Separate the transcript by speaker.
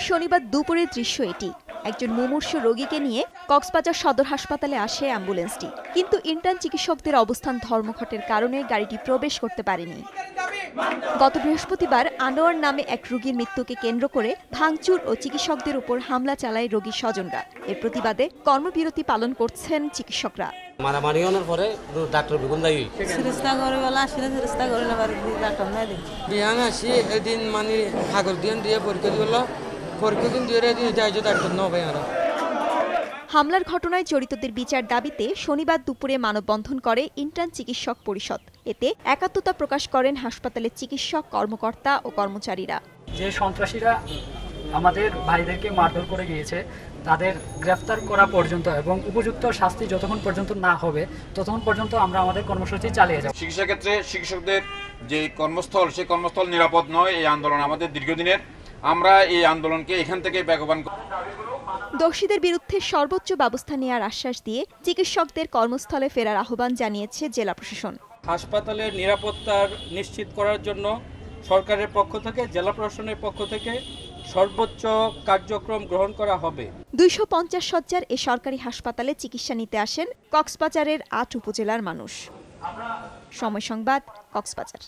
Speaker 1: শনিবার দুপুরের দৃশ্য এটি। একজন মুমূর্ষু রোগীকে নিয়ে কক্সবাজার সদর হাসপাতালে আসে অ্যাম্বুলেন্সটি, কিন্তু ইন্টার্ন চিকিৎসকদের অবস্থান ধর্মঘটের কারণে গাড়িটি প্রবেশ করতে পারেনি। গত বৃহস্পতিবার আনোয়ার নামে এক রোগীর মৃত্যুকে কেন্দ্র করে ভাঙচুর ও চিকিৎসকদের উপর হামলা চালায় রোগীর স্বজনরা। এর প্রতিবাদে কর্মবিরতি পালন করছেন চিকিৎসকরা।
Speaker 2: মারামারি হওয়ার পরে ডাক্তার বিগুন দায়ী
Speaker 3: চেষ্টা করে বলা আসলে চেষ্টা করে না পারি ডাক্তার না দিই
Speaker 4: বিয়ান আসি এদিন মানে কাগজ দিয়ে পরীক্ষা দিল পরীক্ষা দিন দিয়ে যাই যে ডাক্তার না ভাই আর
Speaker 1: হামলার ঘটনায় জড়িতদের বিচার দাবিতে শনিবার দুপুরে মানববন্ধন করে ইন্টার্ন চিকিৎসক পরিষদ। এতে একাত্মতা প্রকাশ করেন হাসপাতালের চিকিৎসক, কর্মকর্তা ও কর্মচারীরা।
Speaker 5: যে সন্ত্রাসীরা আমাদের ভাইদেরকে মারধর করে গিয়েছে তাদের গ্রেফতার করা পর্যন্ত এবং উপযুক্ত শাস্তি যতক্ষণ পর্যন্ত না হবে ততক্ষণ পর্যন্ত আমরা আমাদের কর্মসূচি চালিয়ে যাব।
Speaker 6: চিকিৎসা ক্ষেত্রে চিকিৎসকদের যে কর্মস্থল, সেই কর্মস্থল নিরাপদ নয়। এই আন্দোলন আমাদের দীর্ঘদিনের, আমরা এই আন্দোলনকে এখান থেকে বেগবান।
Speaker 1: দোষীদের বিরুদ্ধে সর্বোচ্চ ব্যবস্থা নেওয়ার আশ্বাস দিয়ে চিকিৎসকদের কর্মস্থলে ফেরার আহ্বান জানিয়েছে জেলা প্রশাসন।
Speaker 7: হাসপাতালের নিরাপত্তার নিশ্চিত করার জন্য সরকারের পক্ষ থেকে, জেলা প্রশাসনের পক্ষ থেকে সর্বোচ্চ কার্যক্রম গ্রহণ করা হবে।
Speaker 1: 250 শয্যার এ সরকারি হাসপাতালে চিকিৎসা নিতে আসেন কক্সবাজারের 8 উপজেলার মানুষ। সময় সংবাদ, কক্সবাজার।